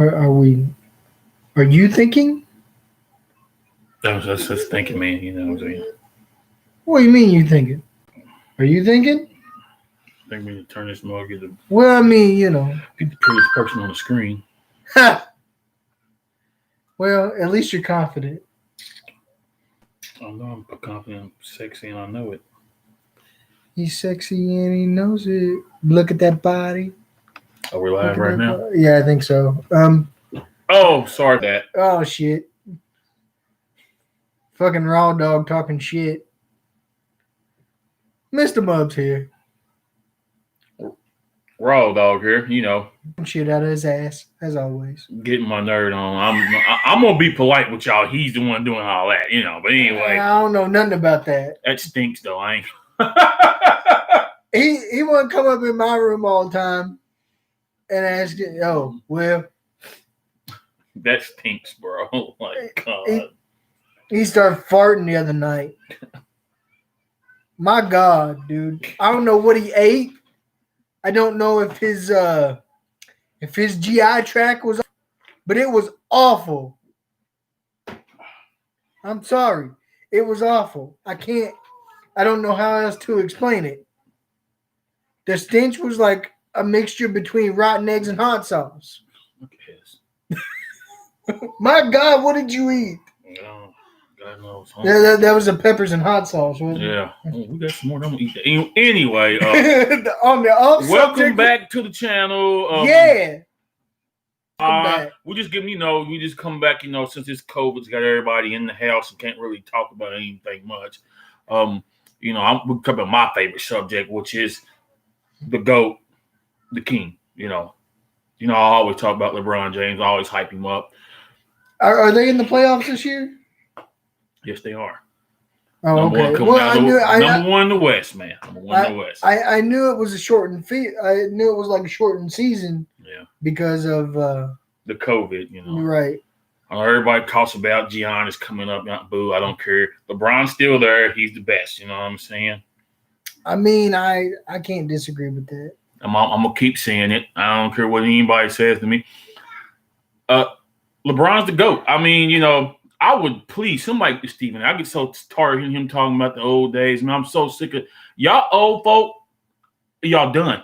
Are we? Are you thinking? That's just thinking, man. You know what I'm saying? What do you mean you thinking? Are you thinking? I think we need to turn this mug, Well, I mean, get the prettiest person on the screen. Well, at least you're confident. I know I'm confident, I'm sexy, and I know it. He's sexy and he knows it. Look at that body. Are we Look live at right that now? body. Yeah, I think so. Oh, sorry that. Oh shit. Fucking raw dog talking shit. Mr. Bubs here. Raw dog here, Shit out of his ass, as always. getting my nerd on. I'm gonna be polite with y'all. He's the one doing all that, But anyway, I don't know nothing about that. that stinks though. I ain't. He wouldn't come up in my room all the time and ask, "Oh, well." That stinks, bro. Like God. He started farting the other night. My God, dude. I don't know what he ate. I don't know if his GI tract was, but it was awful. I'm sorry. It was awful. I don't know how else to explain it. The stench was like a mixture between rotten eggs and hot sauce. Look at his. My God, what did you eat? God knows. Yeah, that was the peppers and hot sauce, wasn't it? Yeah. Oh, we got some more. I'm gonna eat that. Anyway, on the off welcome subject, back to the channel. Yeah. We just we just come back, since this COVID's got everybody in the house and can't really talk about anything much. We talk about my favorite subject, which is the GOAT, the king. I always talk about LeBron James. I always hype him up. Are they in the playoffs this year? Yes, they are. Oh, number okay. Number one in the West, man. Number one in the West. I knew it was a shortened I knew it was like a shortened season. Yeah. Because of the COVID, Right. Everybody talks about Giannis coming up. Boo, I don't care. LeBron's still there. He's the best. You know what I'm saying? I mean, I can't disagree with that. I'm gonna keep saying it. I don't care what anybody says to me. LeBron's the GOAT. I mean, I would please somebody, Stephen. I get so tired of him talking about the old days. Man, I'm so sick of y'all old folk. Y'all done.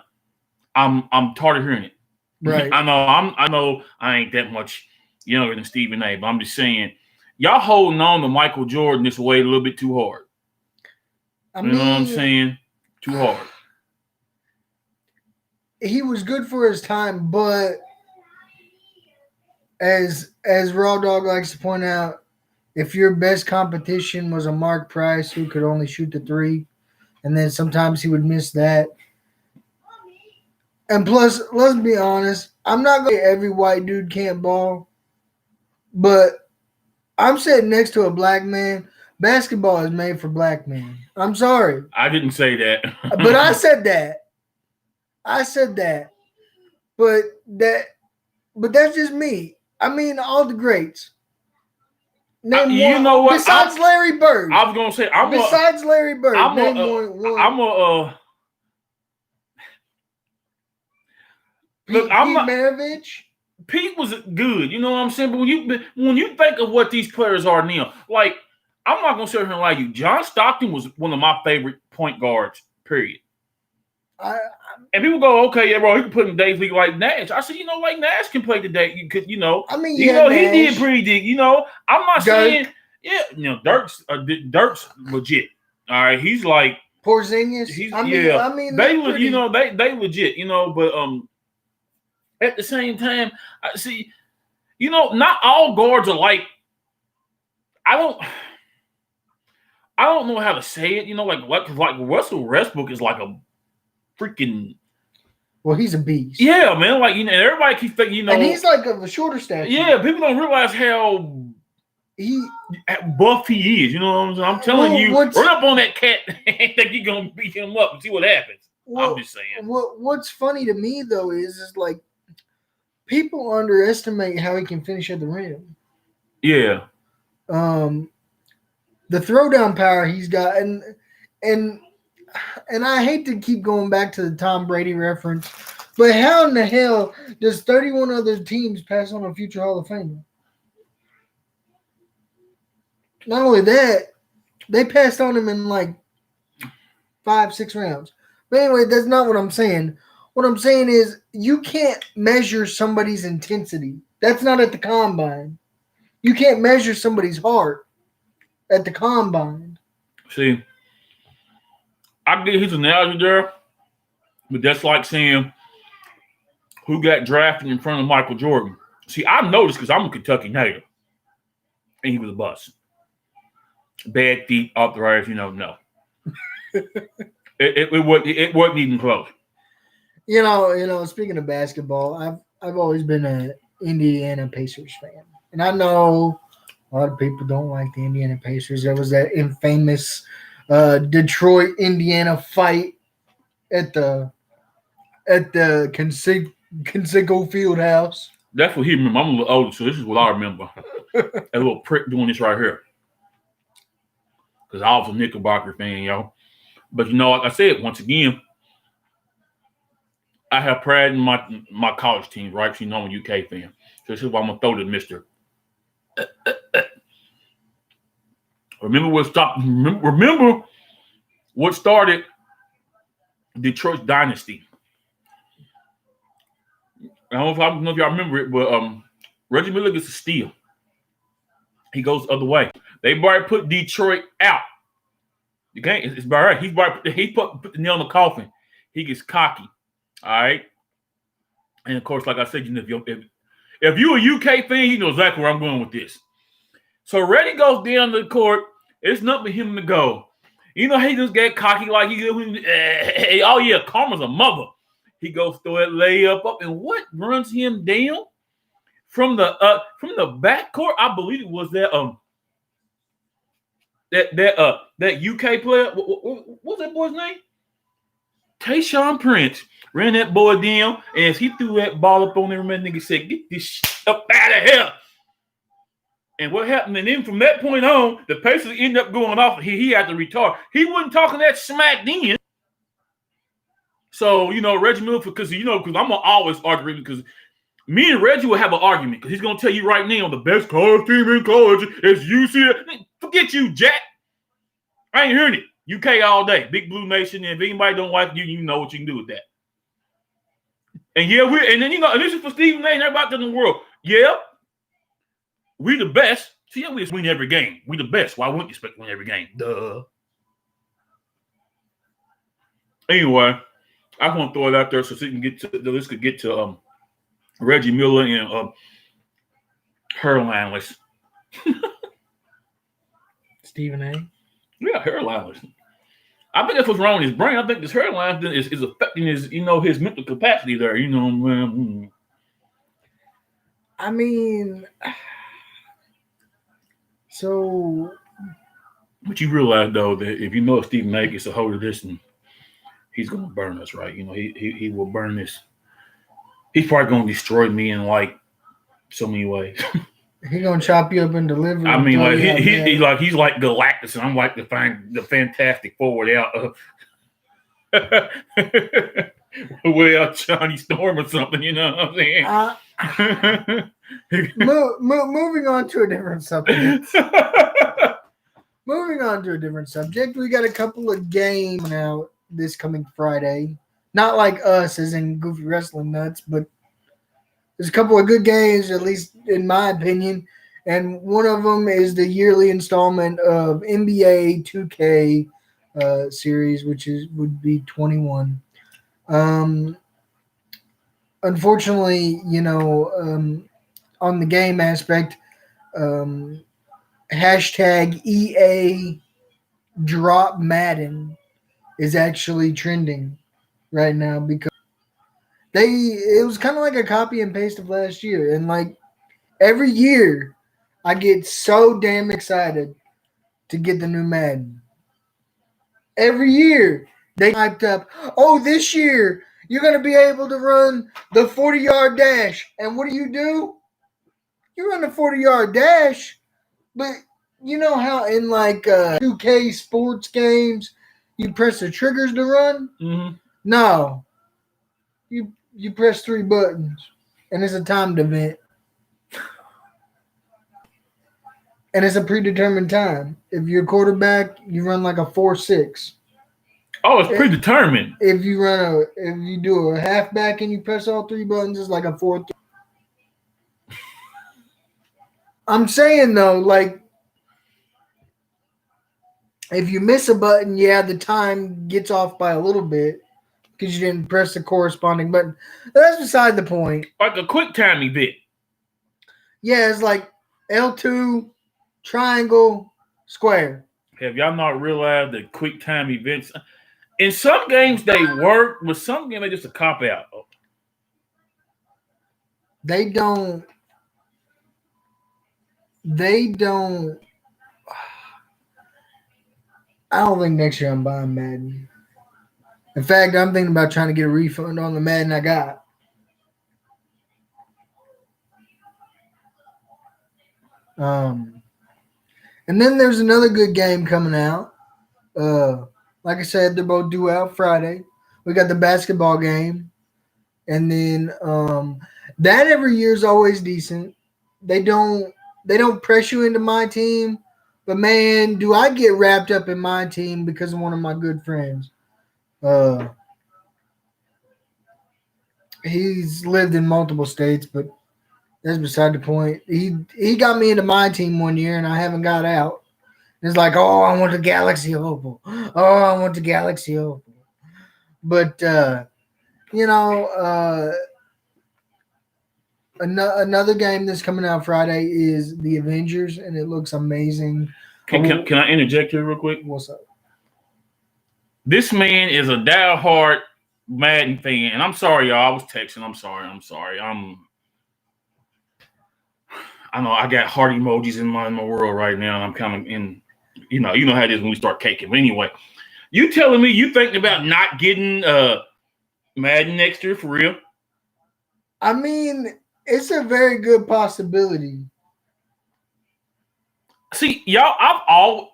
I'm tired of hearing it. Right. I know I ain't that much younger than Stephen A, but I'm just saying, y'all holding on to Michael Jordan this way a little bit too hard. You know what I'm saying? Too hard. He was good for his time, but as Raw Dog likes to point out, if your best competition was a Mark Price who could only shoot the three, and then sometimes he would miss that. And plus, let's be honest, I'm not going to say every white dude can't ball, but I'm sitting next to a black man. Basketball is made for black men. I'm sorry. I didn't say that. But I said that. But that's just me. I mean, all the greats. You know what? Besides Larry Bird. I was gonna say Larry Bird. Look, Maravich. Pete was good. You know what I'm saying? But when you think of what these players are now, like I'm not gonna sit here and lie to you. John Stockton was one of my favorite point guards. Period. And people go, okay, yeah, bro, he can put in Dave's league like Nash. I said, like Nash can play today. You could, I mean, he did pretty deep. I'm not saying, Dirk's legit. All right, he's like Porzingis. They legit. But at the same time, I see, not all guards are like. I don't know how to say it. Like Russell Westbrook is like a freaking. Well, he's a beast. Yeah, man. Like everybody keeps thinking, and he's like of a shorter stature. Yeah, people don't realize how buff he is. You know what I'm saying? I'm telling you, run up on that cat and think you're gonna beat him up and see what happens. I'm just saying. What's funny to me though is like people underestimate how he can finish at the rim. Yeah. The throwdown power he's got, and I hate to keep going back to the Tom Brady reference, But how in the hell does 31 other teams pass on a future Hall of Famer? Not only that, they passed on him in like 5-6 rounds. But anyway, that's not what I'm saying. What I'm saying is you can't measure somebody's intensity. That's not at the combine. You can't measure somebody's heart at the combine. See, I get his analogy there, but that's like saying who got drafted in front of Michael Jordan. See, I know this because I'm a Kentucky native, and he was a bust. Bad feet, arthritis, no. It wasn't even close. Speaking of basketball, I've always been an Indiana Pacers fan, and I know a lot of people don't like the Indiana Pacers. There was that infamous Detroit Indiana fight at the Conseco Field House. That's what he remember. I'm a little older, so this is what I remember. A little prick doing this right here. Because I was a Knickerbocker fan, y'all. But like I said, once again, I have pride in my college team, right? So I'm a UK fan. So this is why I'm going to throw to Mr. Remember what started Detroit's dynasty. I don't know if y'all remember it, but Reggie Miller gets a steal. He goes the other way. They already put Detroit out. The game is about right. He put the nail in the coffin. He gets cocky. All right. And of course, like I said, if you're a UK fan, you know exactly where I'm going with this. So Reggie goes down the court. It's not for him to go. He just get cocky like oh yeah, karma's a mother. He goes through it, layup up, and what runs him down from the backcourt? I believe it was that UK player. What's that boy's name? Tayshaun Prince ran that boy down, and as he threw that ball up on there, man, nigga said, "Get this shit up out of here." And what happened? And then from that point on, the Pacers ended up going off. He had to retard. He wasn't talking that smack then. So, Reggie Miller, because I'm going to always argue because me and Reggie will have an argument because he's going to tell you right now the best college team in college is UCLA. Forget you, Jack. I ain't hearing it. UK all day. Big Blue Nation. And if anybody don't like you, you know what you can do with that. And and this is for Stephen A. and everybody in the world. Yeah. We the best. See, we just win every game. We the best. Why wouldn't you expect to win every game? Duh. Anyway, I want to throw it out there so we can get to Reggie Miller and Harold Analyst. Stephen A. Yeah, Harold Analyst. I think that's what's wrong with his brain. I think this Harold Analyst is affecting his mental capacity there. I mean. So, but you realize though that if Stephen A gets a hold of this, and he's gonna burn us, right? He will burn this. He's probably gonna destroy me in like so many ways. He's gonna chop you up and deliver. I mean, like he's like Galactus, and I'm like the Fantastic Four without Johnny Storm or something. You know what I'm saying? Moving on to a different subject. We got a couple of games out this coming Friday. Not like us as in Goofy Wrestling Nuts, but there's a couple of good games, at least in my opinion. And one of them is the yearly installment of NBA 2K series, which would be 21. Unfortunately, on the game aspect, hashtag EA Drop Madden is actually trending right now because it was kind of like a copy and paste of last year. And like every year I get so damn excited to get the new Madden. Every year they hyped up, oh, this year you're going to be able to run the 40-yard dash. And what do? You run the 40-yard dash, but you know how in like 2K sports games, you press the triggers to run? Mm-hmm. No. You you press 3 buttons, and it's a timed event. And it's a predetermined time. If you're a quarterback, you run like a 4.6. Oh, it's predetermined. If you do a halfback and you press all 3 buttons, it's like a 4. I'm saying though, like, if you miss a button, yeah, the time gets off by a little bit because you didn't press the corresponding button. That's beside the point. Like a quick time event. Yeah, it's like L2, triangle, square. Have y'all not realized that quick time events? In some games they work, but some games they're just a cop out. They don't. I don't think next year I'm buying Madden. In fact, I'm thinking about trying to get a refund on the Madden I got. And then there's another good game coming out. Like I said, they're both due out Friday. We got the basketball game, and then that every year is always decent. They don't press you into my team, but man, do I get wrapped up in my team because of one of my good friends. He's lived in multiple states, but that's beside the point. He got me into my team one year, and I haven't got out. It's like, oh, I want the Galaxy Opal. Oh, I want the Galaxy Opal. But another game that's coming out Friday is the Avengers, and it looks amazing. Can I interject here real quick? What's up? This man is a diehard Madden fan, and I'm sorry, y'all. I was texting. I'm sorry. I know I got heart emojis in my world right now, and I'm kind of in. You know how it is when we start caking. But anyway, you telling me you thinking about not getting Madden next year for real? I mean, it's a very good possibility. See, y'all,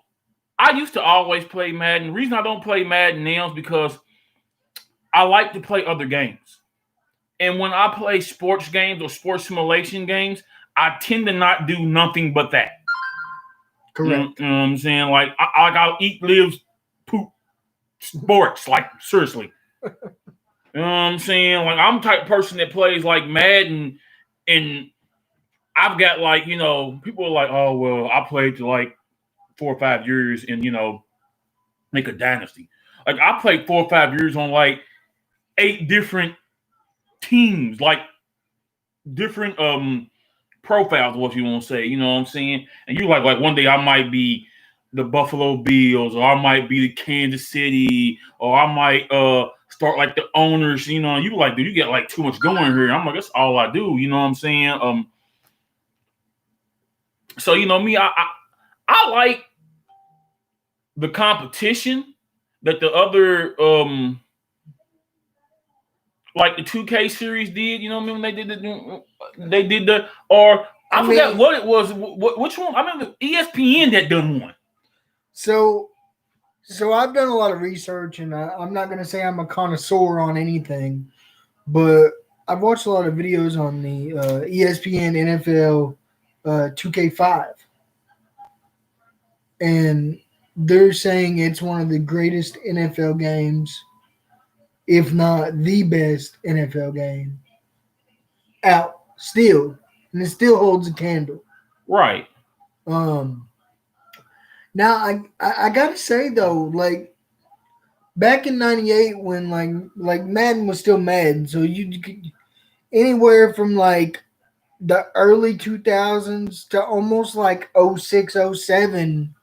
I used to always play Madden. The reason I don't play Madden now is because I like to play other games. And when I play sports games or sports simulation games, I tend to not do nothing but that. Correct. You know what I'm saying? Like I'll eat, live, poop, sports. Like seriously. You know what I'm saying? Like I'm the type of person that plays like Madden, and I've got like people are like, oh well, I played to like 4 or 5 years and make a dynasty. Like I played 4 or 5 years on like 8 different teams, like different profiles, what you want to say, you know what I'm saying? And you like one day I might be the Buffalo Bills, or I might be the Kansas City, or I might start like the owners, you like, dude, you get like too much going here. I'm like, that's all I do, you know what I'm saying? So me, I like the competition that the other like the 2K series did, you know what I mean? They did the, or I forgot what it was. Which one? I remember ESPN that done one. So I've done a lot of research, and I'm not going to say I'm a connoisseur on anything, but I've watched a lot of videos on the ESPN NFL 2K5, and they're saying it's one of the greatest NFL games, if not the best NFL game out still, and it still holds a candle. Right. Now I gotta say though, like back in '98 when like Madden was still Madden, so you could anywhere from like the early 2000s to almost like 06, 07,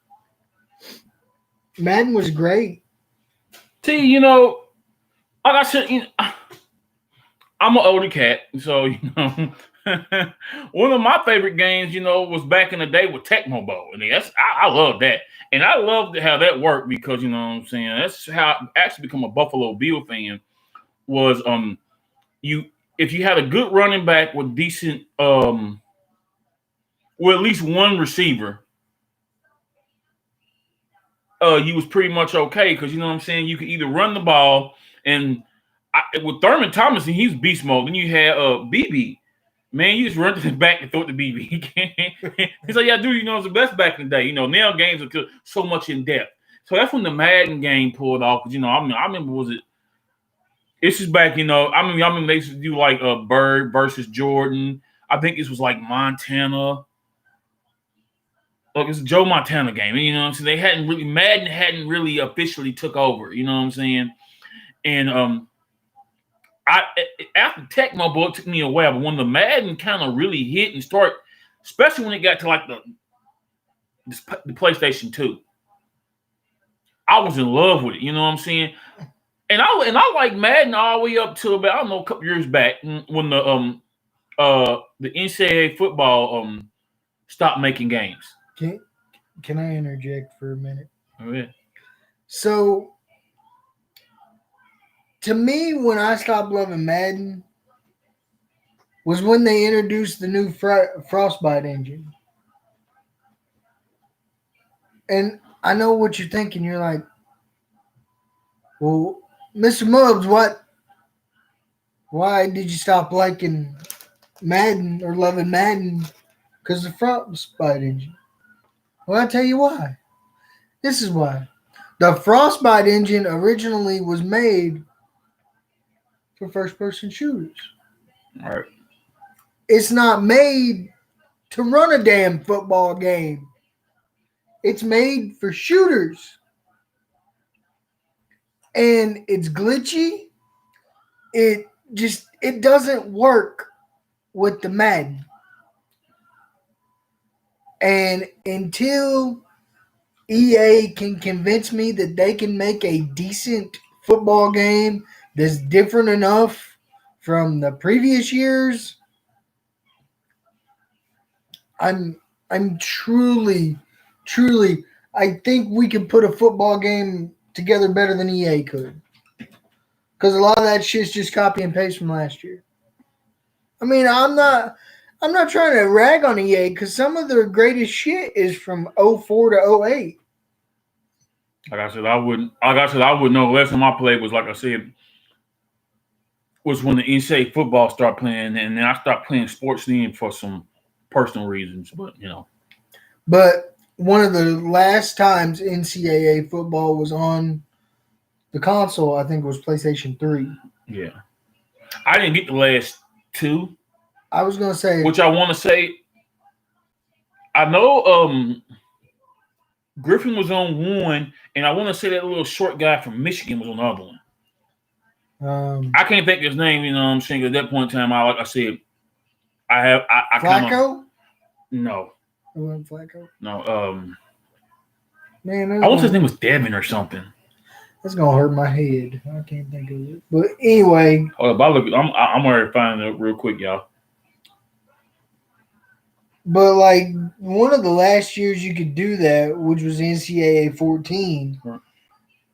Madden was great. See, like I said, I'm an older cat, so one of my favorite games, was back in the day with Tecmo Bowl, and I love that, and I loved how that worked because you know what I'm saying. That's how I actually become a Buffalo Bill fan. Was if you had a good running back with decent, well, at least one receiver, you was pretty much okay because you know what I'm saying. You could either run the ball, and with Thurman Thomas, and he's beast mode. Then you had BB. Man, you just run to the back and throw it to BB. He's like, yeah, dude, it's the best back in the day. Now games are so much in depth. So that's when the Madden game pulled off. Because, I remember, this is back, I remember they used to do like Bird versus Jordan. I think this was like Montana. Look, it's a Joe Montana game. So Madden hadn't really officially took over. You know what I'm saying? And after Tecmo Bowl, it took me a while, but when the Madden kind of really hit and start, especially when it got to like the PlayStation 2, I was in love with it. You know what I'm saying? And I like Madden all the way up to about, a couple years back when the NCAA football stopped making games. Can I interject for a minute? Oh, yeah. So, to me, when I stopped loving Madden was when they introduced the new Frostbite engine. And I know what you're thinking. You're like, well, Mr. Mubbs, why did you stop liking Madden or loving Madden? Because of the Frostbite engine. Well, I'll tell you why. This is why. The Frostbite engine originally was made for first-person shooters. All right. It's not made to run a damn football game. It's made for shooters. And it's glitchy. It doesn't work with the Madden. And until EA can convince me that they can make a decent football game that's different enough from the previous years, I'm truly, I think we can put a football game together better than EA could. Because a lot of that shit's just copy and paste from last year. I mean, I'm not trying to rag on EA because some of their greatest shit is from 04 to 08. Like I said, I would know. Last time I played was, like I said, was when the NCAA football started playing, and then I stopped playing sports then for some personal reasons. But one of the last times NCAA football was on the console, I think, was PlayStation 3. Yeah, I didn't get the last two. I was gonna say, which I want to say, I know Griffin was on one, and I want to say that little short guy from Michigan was on the other one. I can't think of his name. You know what I'm saying? At that point in time, I Flacco? No. It wasn't Flacco? No. Man, I want to say his name was Devin or something. That's gonna hurt my head. I can't think of it. But anyway, hold up. I'm gonna find it real quick, y'all. But like one of the last years you could do that, which was NCAA 14, right.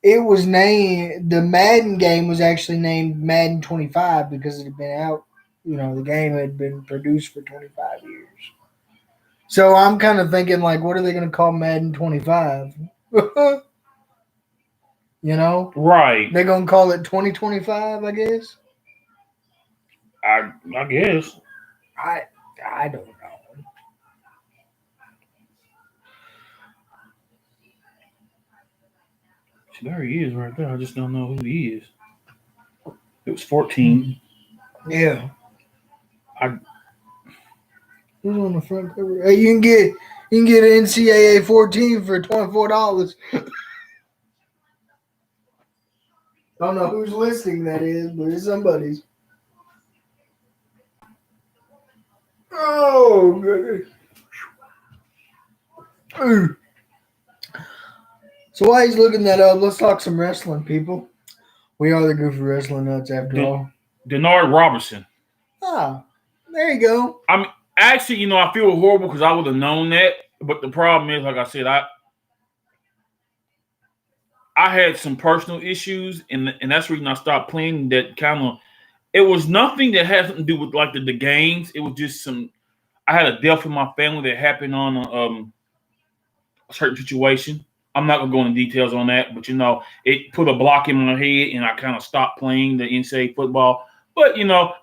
It was named, the Madden game was actually named Madden 25 because it had been out, the game had been produced for 25 years. So I'm kind of thinking, like, what are they going to call Madden 25? Right. They're going to call it 2025, I guess? I guess. I don't know. There he is right there. I just don't know who he is. It was 14. Yeah. Who's on the front cover? Hey, you can get NCAA 14 for $24. Don't know whose listing that is, but it's somebody's. Oh, goodness. Ooh. So while he's looking that up, let's talk some wrestling, people. We are the Goofy Wrestling Nuts, after all. Denard Robertson. Ah, there you go. I mean, actually, I feel horrible because I would have known that. But the problem is, like I said, I had some personal issues, and that's the reason I stopped playing. That kind of, it was nothing that had something to do with like the games. It was just I had a death in my family that happened on a certain situation. I'm not gonna go into details on that, but it put a block in my head, and I kind of stopped playing the NCAA football. But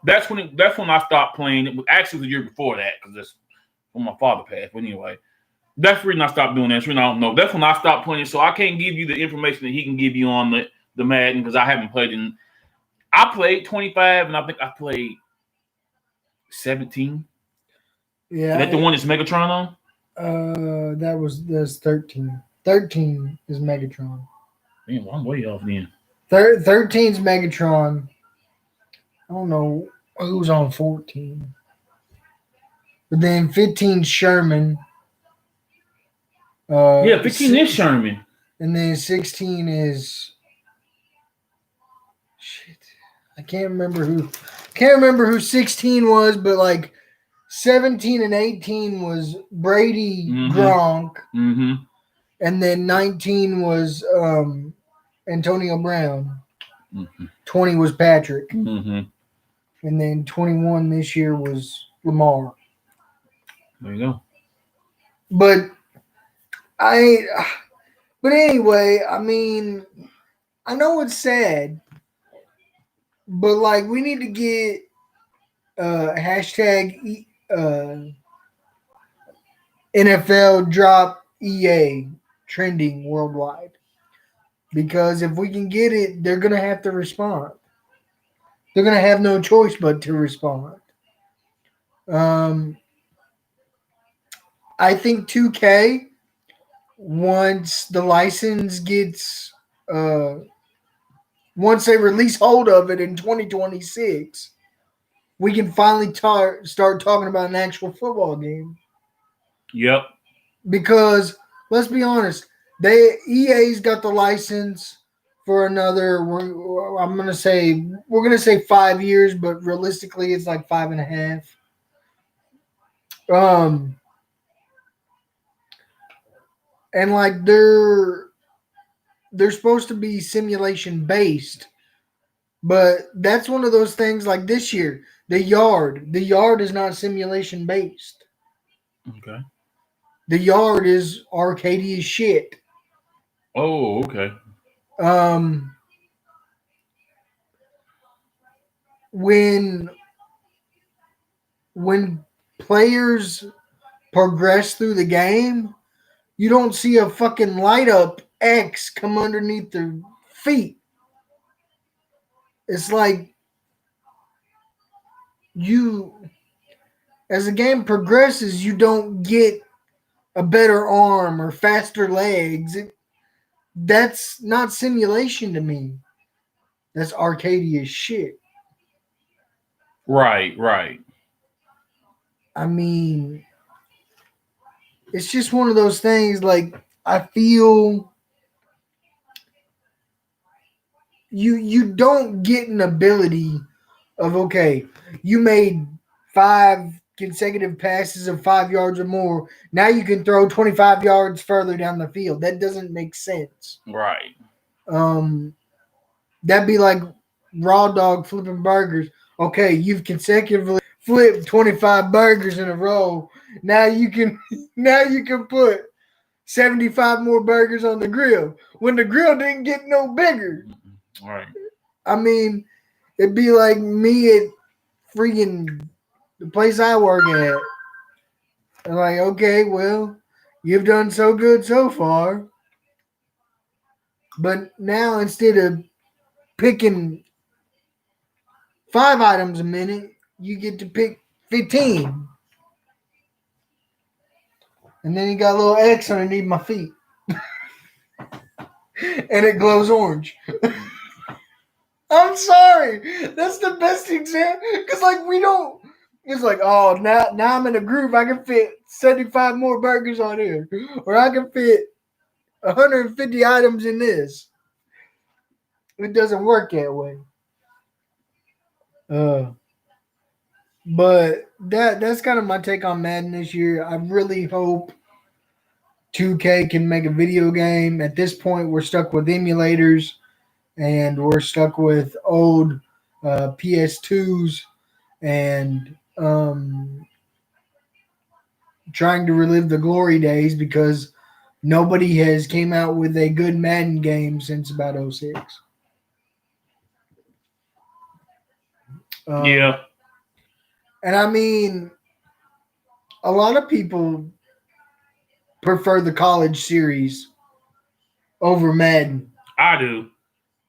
that's when I stopped playing. It was actually the year before that, because that's when my father passed. But anyway, that's the reason I stopped doing that. That's the reason I don't know. That's when I stopped playing. So I can't give you the information that he can give you on the Madden, because I haven't played in. I played 25, and I think I played 17. Yeah. Is that the one that's Megatron on? That's 13. 13 is Megatron. Man, well, I'm way off then. 13's Megatron. I don't know who's on 14. But then 15's Sherman. 15 is Sherman. And then 16 is shit. I can't remember who 16 was, but like 17 and 18 was Brady Gronk. Mm-hmm. And then 19 was Antonio Brown. Mm-hmm. 20 was Patrick. Mm-hmm. And then 21 this year was Lamar. There you go. But anyway, I mean, I know it's sad, but like we need to get hashtag NFL drop EA trending worldwide, because if we can get it, they're gonna have to respond. They're gonna have no choice but to respond. I think 2K, once the license gets once they release hold of it in 2026, we can finally start talking about an actual football game. Yep. Because let's be honest, EA's got the license for another. We're gonna say 5 years, but realistically, it's like 5.5. And like they're supposed to be simulation based, but that's one of those things. Like this year, the yard is not simulation based. Okay. The yard is arcadey as shit. Oh, okay. When players progress through the game, you don't see a fucking light up X come underneath their feet. It's like as the game progresses, you don't get a better arm or faster legs. That's not simulation to me. That's arcadey as shit. Right. I mean, it's just one of those things. Like, I feel you don't get an ability of, okay, you made 5 consecutive passes of 5 yards or more. Now you can throw 25 yards further down the field. That doesn't make sense. Right. That'd be like Raw Dog flipping burgers. Okay, you've consecutively flipped 25 burgers in a row. Now you can put 75 more burgers on the grill when the grill didn't get no bigger. Right. I mean, it'd be like me at freaking the place I work at. I'm like, okay, well, you've done so good so far. But now instead of picking 5 items a minute, you get to pick 15. And then you got a little X underneath my feet. And it glows orange. I'm sorry. That's the best example. Because, like, we don't. It's like, oh, now I'm in a groove. I can fit 75 more burgers on here. Or I can fit 150 items in this. It doesn't work that way. But that's kind of my take on Madden this year. I really hope 2K can make a video game. At this point, we're stuck with emulators, and we're stuck with old PS2s, and trying to relive the glory days, because nobody has came out with a good Madden game since about 06. Yeah. And I mean, a lot of people prefer the college series over Madden. I do.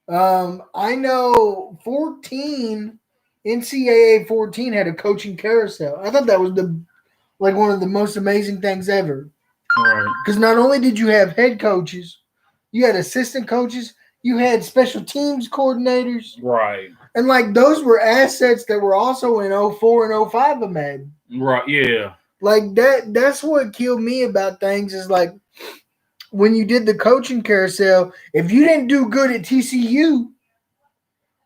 I know 14 NCAA 14 had a coaching carousel. I thought that was one of the most amazing things ever. Right. Because not only did you have head coaches, you had assistant coaches, you had special teams coordinators. Right. And like those were assets that were also in 04 and 05 of Madden. Right. Yeah. Like that's what killed me about things is like when you did the coaching carousel, if you didn't do good at TCU,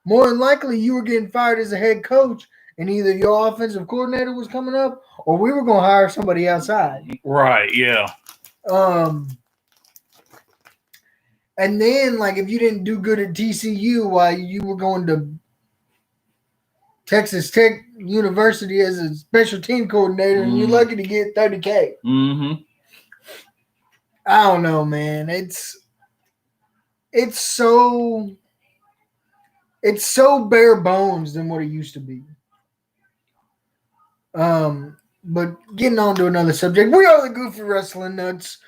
more than likely you were getting fired as a head coach, and either your offensive coordinator was coming up or we were going to hire somebody outside. Right. Yeah. And then like if you didn't do good at TCU while you were going to Texas Tech University as a special team coordinator, and you're lucky to get $30K. Mm-hmm. I don't know, man. It's so bare bones than what it used to be. But getting on to another subject, we are the Goofy Wrestling Nuts,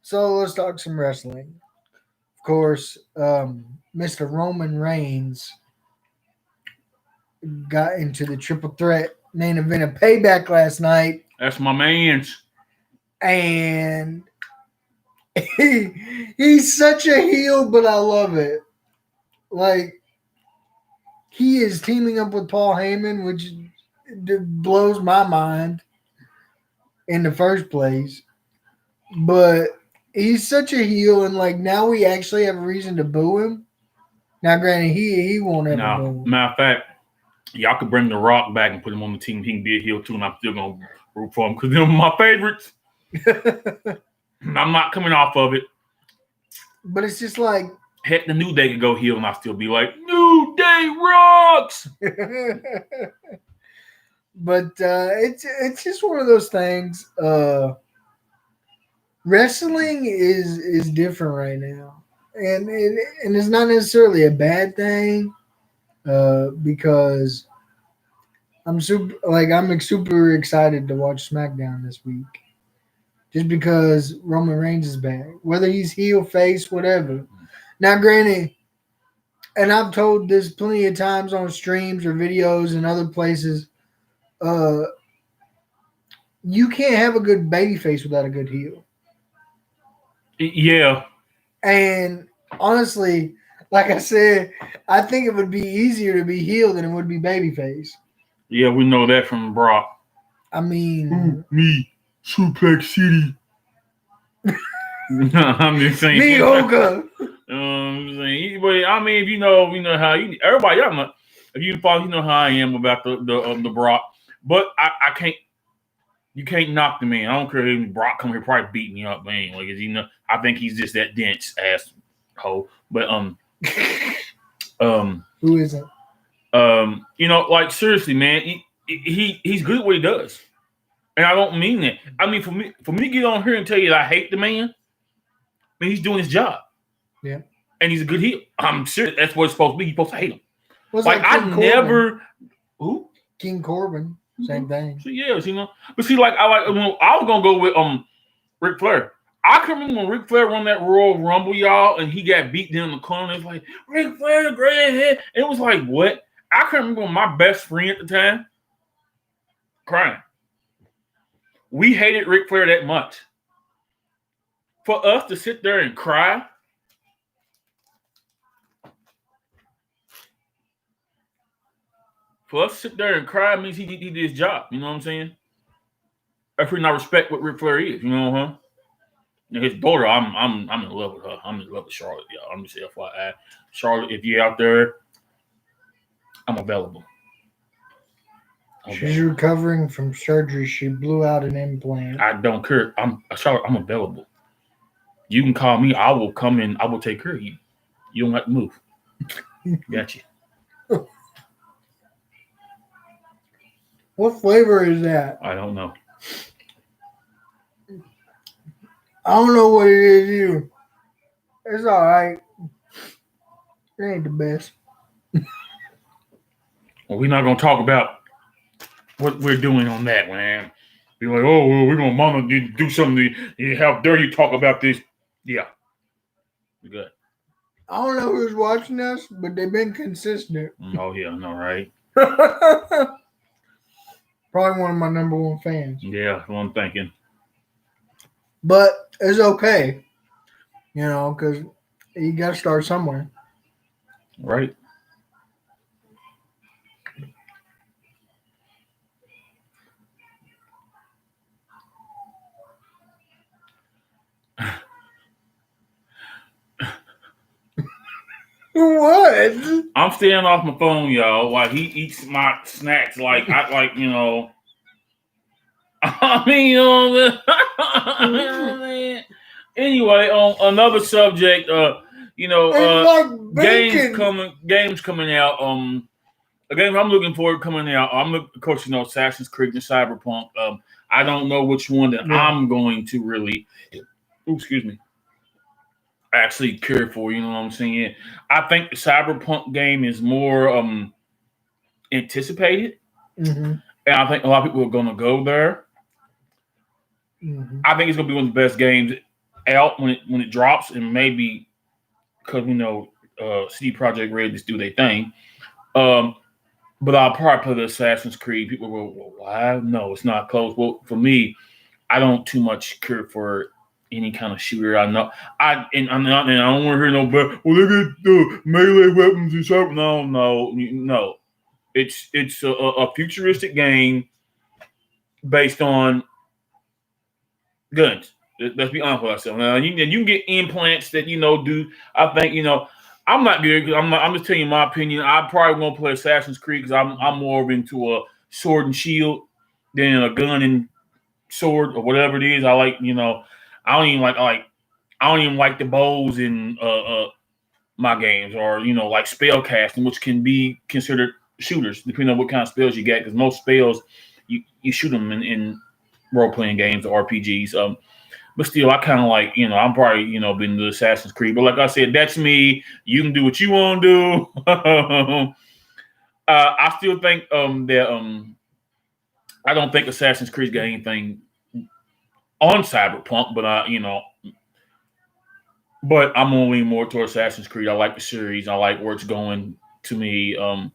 so let's talk some wrestling. Of course, Mr. Roman Reigns got into the triple threat main event of Payback last night. That's my man's. And he's such a heel, but I love it. Like, he is teaming up with Paul Heyman, which blows my mind in the first place. But he's such a heel, and like now we actually have a reason to boo him. Now, granted, he won't ever boo him. Matter of fact, y'all could bring The Rock back and put him on the team. He can be a heel too, and I'm still gonna root for him because they're my favorites. I'm not coming off of it. But it's just like heck, the New Day could go heel, and I'll still be like, New Day rocks. But it's just one of those things. Wrestling is different right now, and it's not necessarily a bad thing, because I'm super excited to watch SmackDown this week, just because Roman Reigns is back, whether he's heel, face, whatever. Now, granted, and I've told this plenty of times on streams or videos and other places, you can't have a good babyface without a good heel. Yeah. And honestly, like I said, I think it would be easier to be heel than it would be babyface. Yeah, we know that from Brock. I mean, me, Suplex City. I'm just saying. Me, Oga. I'm saying, but I mean, if you know how everybody, y'all know, if you follow, you know how I am about the Brock. But I can't. You can't knock the man. I don't care if Brock come here probably beat me up, man. Like, I think he's just that dense ass hoe. But who isn't? Like seriously, man, he's good at what he does, and I don't mean that. I mean for me to get on here and tell you that I hate the man, I mean he's doing his job. Yeah, and he's a good heel. I'm serious. That's what it's supposed to be. You're supposed to hate him. Well, like I never. Who? King Corbin. Same thing. So yeah, but see, like I was gonna go with Ric Flair. I can remember when Ric Flair won that Royal Rumble, y'all, and he got beat down in the corner. It's like Ric Flair, the gray head. It was like what? I can remember my best friend at the time crying. We hated Ric Flair that much. For us to sit there and cry. For us to sit there and cry means he did his job. You know what I'm saying? If we not respect what Ric Flair is, you know, huh? And his daughter, I'm in love with her. I'm in love with Charlotte, y'all. I'm just FYI. Charlotte, if you're out there, I'm available. She's recovering from surgery. She blew out an implant. I don't care. Charlotte, I'm available. You can call me. I will come in. I will take care of you. You don't have to move. Got you. What flavor is that? I don't know. I don't know what it is either. It's all right. It ain't the best. Well, we're not gonna talk about what we're doing on that, man. Be like, oh, well, we're gonna mama do something. How dare you talk about this? Yeah, we good. I don't know who's watching us, but they've been consistent. Oh yeah, I know, right? Probably one of my number one fans. Yeah, that's what I'm thinking. But it's okay, because you got to start somewhere. Right. What? I'm staying off my phone, y'all, while he eats my snacks. Like I like, I mean, anyway, on another subject, It's like games coming out. A game I'm looking forward coming out. Of course, Assassin's Creed and Cyberpunk. I don't know which one that I'm going to really, actually care for. You know what I'm saying? I think the Cyberpunk game is more anticipated, mm-hmm. and I think a lot of people are going to go there. Mm-hmm. I think it's going to be one of the best games out when it drops, and maybe because CD Projekt Red just do their thing. But I'll probably play the Assassin's Creed. People go, well, why? No, it's not close. Well, for me, I don't too much care for any kind of shooter. I know. I don't want to hear no, but well, they get melee weapons and stuff. No. It's a futuristic game based on guns. Let's be honest with ourselves. Now, you can get implants that do. I think I'm not good. I'm just telling you my opinion. I probably won't play Assassin's Creed because I'm more into a sword and shield than a gun and sword or whatever it is. I like I don't even like the bows in my games or like spell casting, which can be considered shooters depending on what kind of spells you get. Because most spells you shoot them in role playing games or RPGs. But still, I kind of like, I'm probably, been to Assassin's Creed. But like I said, that's me. You can do what you want to do. I still think that I don't think Assassin's Creed's got anything on Cyberpunk, but but I'm gonna lean more toward Assassin's Creed. I like the series. I like where it's going to me. I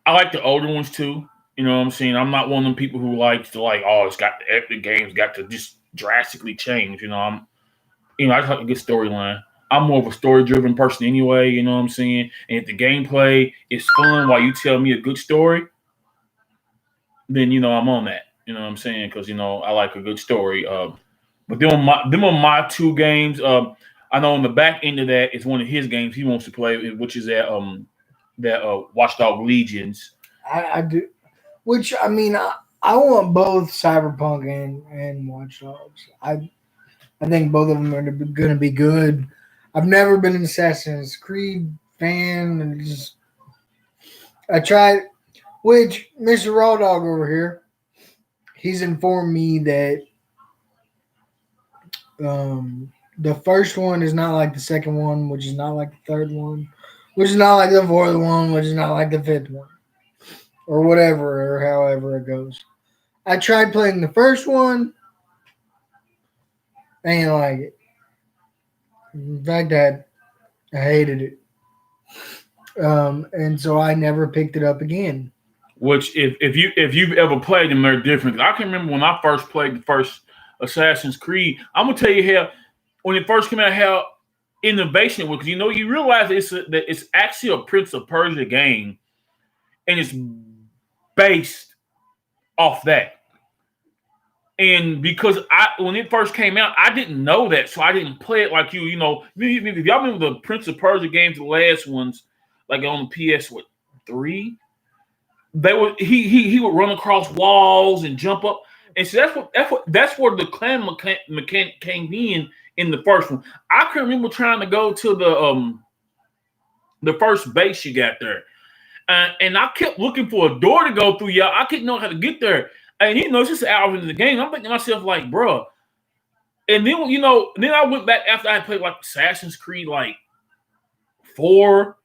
like the older ones too. You know what I'm saying? I'm not one of them people who likes to the game's got to just drastically change. I just like a good storyline. I'm more of a story-driven person anyway, you know what I'm saying? And if the gameplay is fun while you tell me a good story, then I'm on that. You know what I'm saying? Because I like a good story. But them are my two games. I know on the back end of that is one of his games he wants to play, which is that Watchdog Legions. I do. Which I mean, I want both Cyberpunk and Watch Dogs. I think both of them are going to be good. I've never been an Assassin's Creed fan, and I tried. Which Mr. Raw Dog over here, he's informed me that the first one is not like the second one, which is not like the third one, which is not like the fourth one, which is not like the fifth one. Or whatever, or however it goes. I tried playing the first one. I ain't like it. In fact, I hated it. And so I never picked it up again. Which, if you've ever played them, they're different. I can remember when I first played the first Assassin's Creed. I'm gonna tell you how when it first came out, how innovation was. Because you realize that it's actually a Prince of Persia game, and it's based off that. And because when it first came out, I didn't know that, so I didn't play it like you. If y'all remember the Prince of Persia games, the last ones, like on the PS3, he would run across walls and jump up, and so that's where the clan mechanic came in the first one. I can remember trying to go to the first base you got there. And I kept looking for a door to go through, y'all. I couldn't know how to get there. And it's just hours into the game. I'm thinking to myself, like, bro, And then then I went back after I played like Assassin's Creed like 4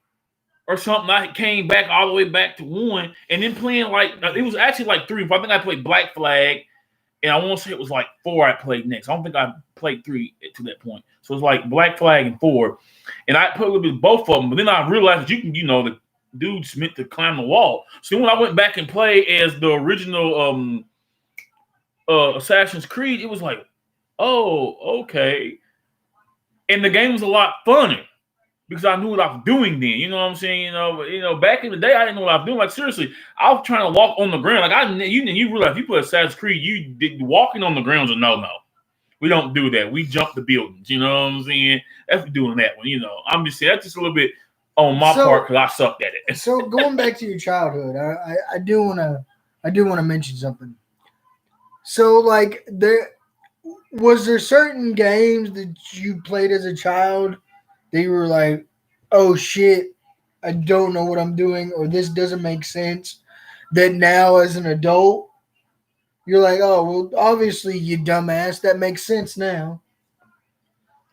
or something. I came back all the way back to 1, and then playing like it was actually like 3. But I think I played Black Flag, and I want to say it was like 4 I played next. I don't think I played 3 to that point. So it was like Black Flag and 4, and I played a little bit of both of them. But then I realized that you can, the dude's meant to climb the wall. So when I went back and played as the original Assassin's Creed, it was like, oh, okay. And the game was a lot funner because I knew what I was doing then. You know what I'm saying? Back in the day, I didn't know what I was doing. Like, seriously, I was trying to walk on the ground. Like, you realize if you play Assassin's Creed, walking on the ground is a no-no. We don't do that. We jump the buildings. You know what I'm saying? That's doing that one. I'm just saying that's just a little bit on my part because I sucked at it. So going back to your childhood, I do want to mention something. So like was there certain games that you played as a child that you were like, oh shit, I don't know what I'm doing, or this doesn't make sense, that now as an adult you're like, oh well, obviously you dumbass, that makes sense now.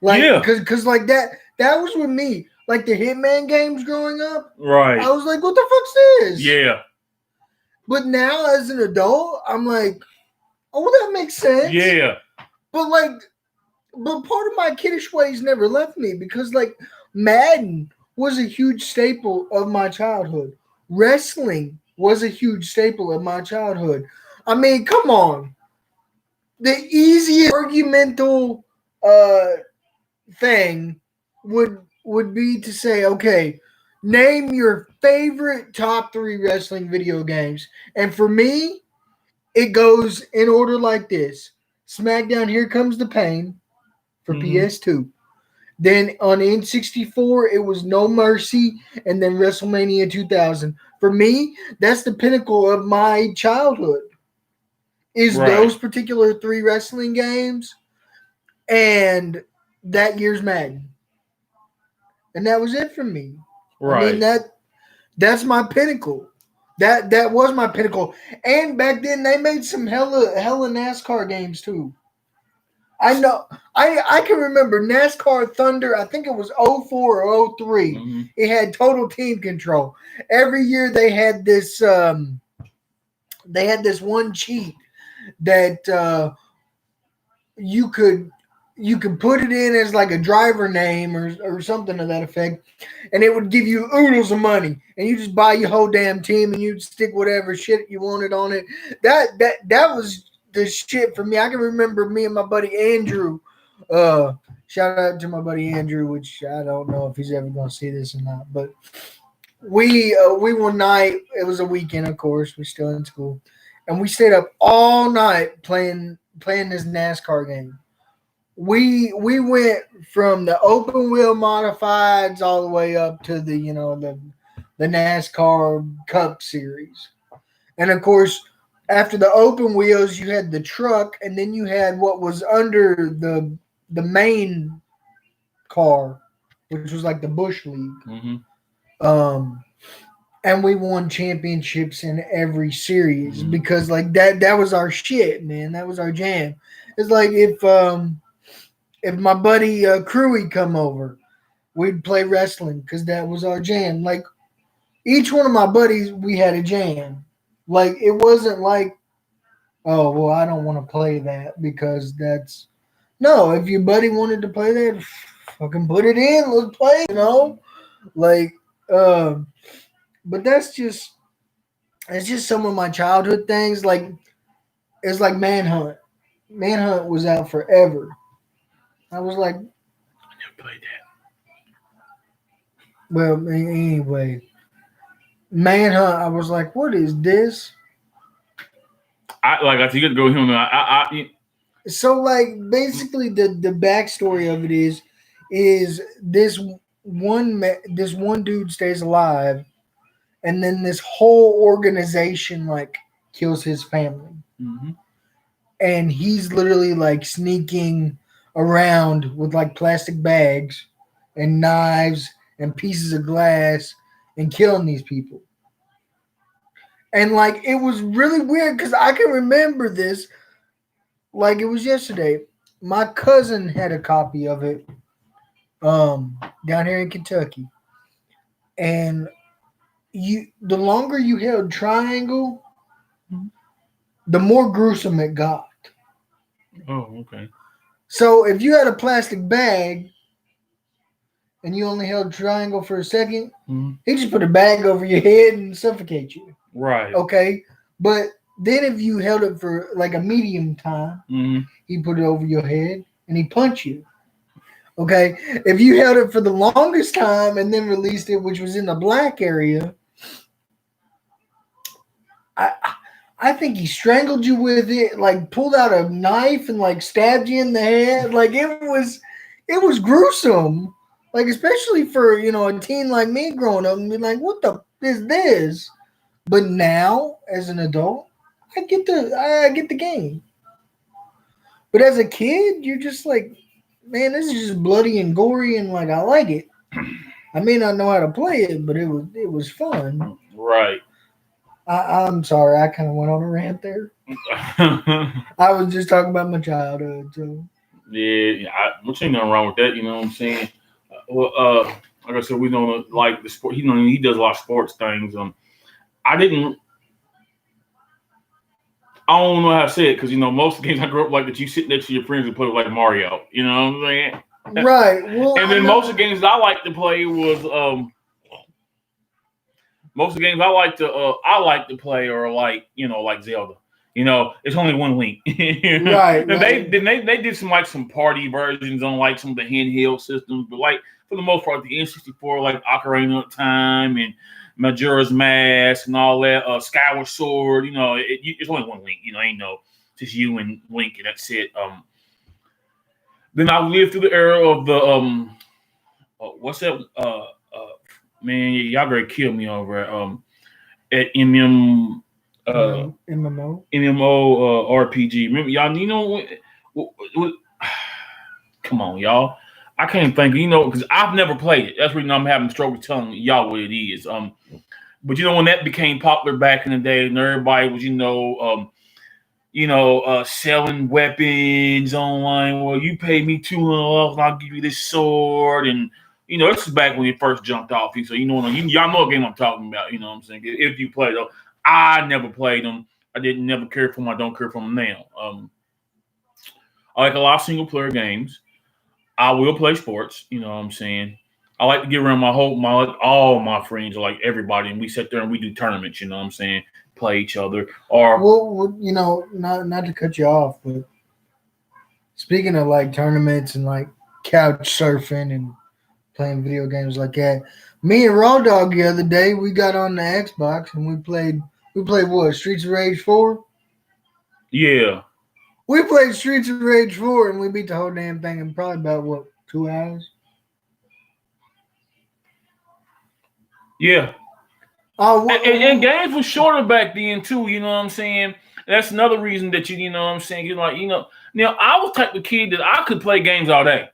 Like, yeah, because like that was with me. Like the Hitman games growing up, right? I was like, what the fuck's this? Yeah. But now as an adult, I'm like, oh, that makes sense. Yeah. But part of my kiddish ways never left me because like Madden was a huge staple of my childhood. Wrestling was a huge staple of my childhood. I mean, come on. The easiest argumental thing would be to say, okay, name your favorite top 3 wrestling video games. And for me, it goes in order like this. SmackDown Here Comes the Pain for PS2. Then on N64, it was No Mercy, and then WrestleMania 2000. For me, that's the pinnacle of my childhood. Is those particular 3 wrestling games and that year's Madden. And that was it for me. Right. I mean, that's my pinnacle. That was my pinnacle. And back then they made some hella NASCAR games too. I know. I can remember NASCAR Thunder. I think it was 04 or 03. Mm-hmm. It had total team control. Every year they had this one cheat that you could put it in as like a driver name or something to that effect, and it would give you oodles of money, and you just buy your whole damn team and you'd stick whatever shit you wanted on it. That was the shit for me. I can remember me and my buddy Andrew. Shout out to my buddy Andrew, which I don't know if he's ever gonna see this or not, but we one night, it was a weekend, of course, we're still in school, and we stayed up all night playing this NASCAR game. We went from the open wheel modifieds all the way up to the NASCAR Cup Series. And of course, after the open wheels, you had the truck, and then you had what was under the main car, which was like the Busch League. Mm-hmm. And we won championships in every series because like that was our shit, man. That was our jam. It's like if my buddy Crewy come over, we'd play wrestling because that was our jam. Like each one of my buddies, we had a jam. Like it wasn't like, oh well, I don't want to play that because that's no. If your buddy wanted to play that, fucking put it in. Let's play. Like but it's just some of my childhood things. Like it's like Manhunt. Manhunt was out forever. I was like, I never played that. Well, anyway, Manhunt. I was like, what is this? I think I'd go here. So like basically the backstory of it is this one dude stays alive, and then this whole organization like kills his family, and he's literally like sneaking around with like plastic bags and knives and pieces of glass and killing these people. And like it was really weird because I can remember this like it was yesterday. my cousin had a copy of it down here in Kentucky. And the longer you held triangle, the more gruesome it got. Oh, okay. So if you had a plastic bag and you only held triangle for a second, he just put a bag over your head and suffocate you. Right. Okay. But then if you held it for like a medium time, he put it over your head and he punch you. Okay. If you held it for the longest time and then released it, which was in the black area, I think he strangled you with it, like pulled out a knife and like stabbed you in the head. Like it was gruesome. Like especially for a teen like me growing up and be like, what the is this? But now as an adult, I get the game. But as a kid, you're just like, man, this is just bloody and gory and like I like it. I may not know how to play it, but it was fun. Right. I'm sorry, I kind of went on a rant there. I was just talking about my childhood, so. Yeah, I'm saying nothing wrong with that. You know what I'm saying? Well, like I said, we don't like the sport. He does a lot of sports things. I don't know how to say it because most of the games I grew up like that you sit next to your friends and play with like Mario. You know what I'm saying? Right. Well, and then most of the games that I like to play was most of the games I like to play are like like Zelda. It's only one Link. Right. And they did some party versions on like some of the handheld systems, but like for the most part, the N64 like Ocarina of Time and Majora's Mask and all that, Skyward Sword. It's only one Link. Ain't just you and Link, and that's it. Then I lived through the era of the what's that? Man, y'all gonna kill me over at MMO RPG. Remember, y'all? What, come on, y'all. I can't think. Because I've never played it. That's the reason I'm having trouble telling y'all what it is. But when that became popular back in the day, and everybody was selling weapons online. Well, you pay me $200 and I'll give you this sword. And, this is back when it first jumped off. So, y'all know what game I'm talking about. You know what I'm saying? If you play them. I never played them. I never care for them. I don't care for them now. I like a lot of single player games. I will play sports. You know what I'm saying? I like to get around all my friends, like everybody, and we sit there and we do tournaments. You know what I'm saying? Play each other. Or not to cut you off, but speaking of like tournaments and like couch surfing and playing video games like that, me and Raw Dog the other day we got on the Xbox and we played what, Streets of Rage 4? Yeah. We played Streets of Rage 4 and we beat the whole damn thing in probably about what, 2 hours? Yeah. And games were shorter back then too, you know what I'm saying? That's another reason that you know what I'm saying? You're like, now I was the type of kid that I could play games all day.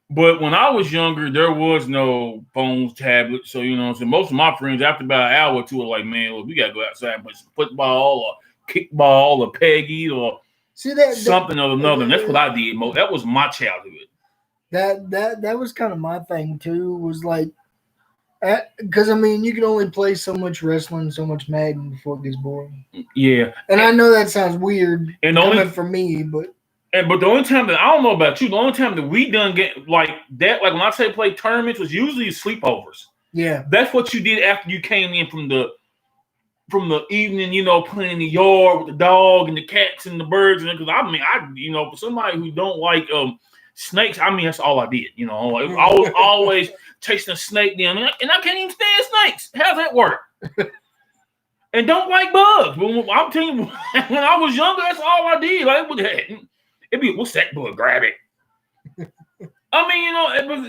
But when I was younger, there was no phones, tablets. So, most of my friends, after about an hour or two, were like, man, look, we got to go outside and play some football or kickball or peggy or something or another. And that's what I did. That was my childhood. That was kind of my thing, too, was like, because, you can only play so much wrestling, so much Madden before it gets boring. Yeah. And I know that sounds weird coming from me, but... But the only time that I don't know about you, the only time that we done get like that, like when I say play tournaments, was usually sleepovers. Yeah, that's what you did after you came in from the evening, playing in the yard with the dog and the cats and the birds. And because I for somebody who don't like snakes, that's all I did. I was always chasing a snake down, and I can't even stand snakes. How's that work? And don't like bugs. But I'm telling you, when I was younger, that's all I did. It'd be, what's that bug? Grab it.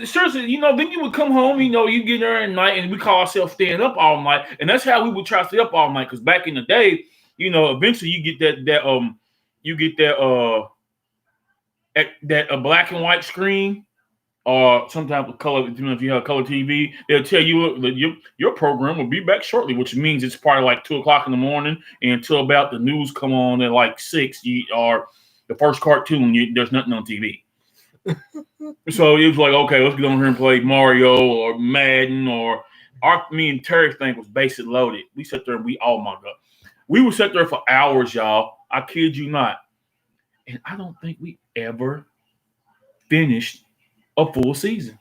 Seriously, then you would come home, you get there at night, and we call ourselves staying up all night, and that's how we would try to stay up all night. Because back in the day, eventually you get that black and white screen, or some type of color. If you have color TV, they'll tell you that your program will be back shortly, which means it's probably like 2:00 in the morning, and until about the news come on at like 6, or the first cartoon, there's nothing on TV. So it was like, okay, let's get on here and play Mario or Madden or me and Terry's thing was Basic Loaded. We sat there and oh my God. We would sit there for hours, y'all. I kid you not. And I don't think we ever finished a full season.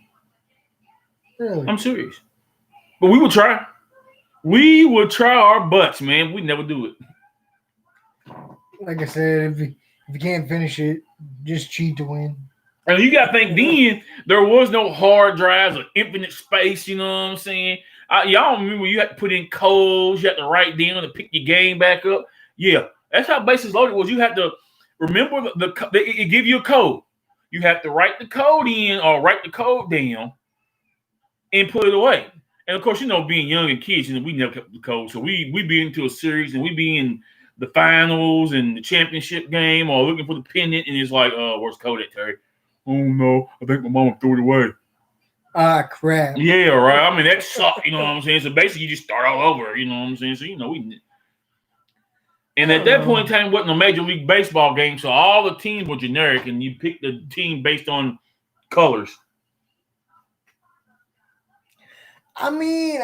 Really? I'm serious. But we would try. We would try our butts, man. We never do it. Like I said, if you can't finish it, just cheat to win. And you got to think then, there was no hard drives or infinite space, you know what I'm saying? Y'all remember you had to put in codes, you had to write down to pick your game back up. Yeah, that's how Bases Loaded was. You had to remember it give you a code. You have to write the code in or write the code down and put it away. And of course, you know, being young and kids, you know, we never kept the code. So we be into a series and we be in the finals and the championship game or looking for the pennant, and it's like, where's code at, Terry? Oh no, I think my mama threw it away. Ah, crap. Yeah, right. I mean, that sucked, you know what I'm saying? So basically, you just start all over, you know what I'm saying? So, you know, and at that point in time, it wasn't a Major League Baseball game, so all the teams were generic, and you picked the team based on colors. I mean,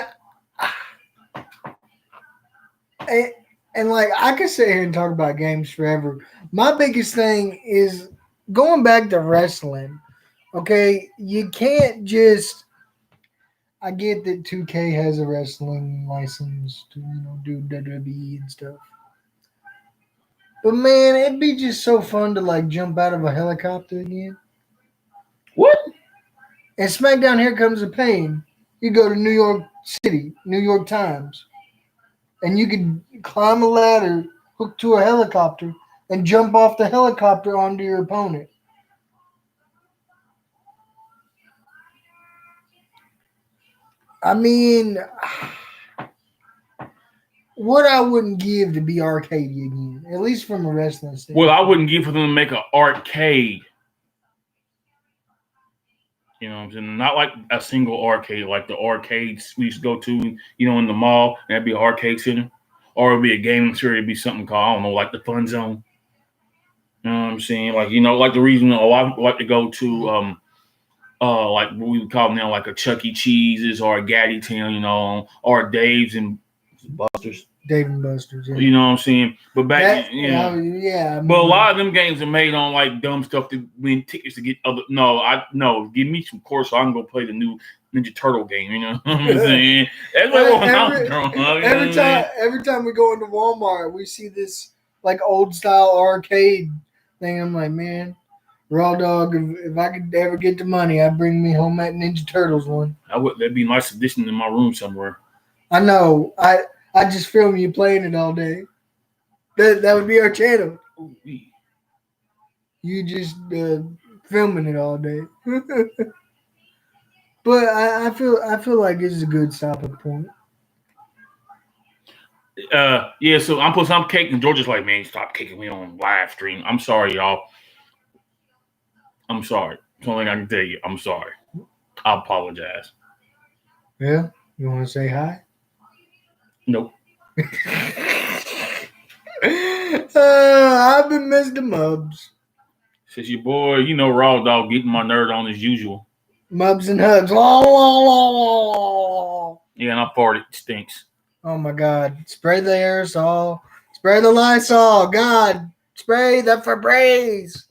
and like, I could sit here and talk about games forever. My biggest thing is going back to wrestling. Okay, you can't just. I get that 2K has a wrestling license to, you know, do WWE and stuff. But man, it'd be just so fun to like jump out of a helicopter again. What? And SmackDown Here Comes the Pain. You go to New York City, New York Times, and you could climb a ladder, hook to a helicopter, and jump off the helicopter onto your opponent. I mean, what I wouldn't give to be arcadey again, at least from a wrestling standpoint. Well, I wouldn't give for them to make an arcade. You know what I'm saying? Not like a single arcade, like the arcades we used to go to, you know, in the mall. That'd be an arcade center. Or it'd be a gaming center. It'd be something called, I don't know, like the Fun Zone. You know what I'm saying? Like, you know, like the reason I like to go to, like what we would call now, like a Chuck E. Cheese's or a Gaddy Town, you know, or Dave's and Buster's. Dave and Buster's, yeah. You know what I'm saying? But back, yeah. I mean, but a lot of them games are made on like dumb stuff to win tickets to get other. No, give me some course so I can go play the new Ninja Turtle game. You know what I'm saying? That's what I'm growing up. Every time we go into Walmart, we see this like old style arcade thing. I'm like, man, Raw Dog. If I could ever get the money, I'd bring me home that Ninja Turtles one. That'd be a nice addition in my room somewhere. I know. I just film you playing it all day. That would be our channel. You just filming it all day. But I feel like this is a good stopping point. Yeah. So I'm putting some cake, and Georgia's like, man, stop kicking me on live stream. I'm sorry, y'all. I'm sorry. That's the only thing I can tell you. I'm sorry. I apologize. Yeah. You want to say hi? Nope. I've been Mr. Mubs. Says your boy, you know, Raw Dog getting my nerd on as usual. Mubs and hugs. Yeah, and I farted. It stinks. Oh my God. Spray the aerosol. Spray the Lysol. God. Spray the Febreze.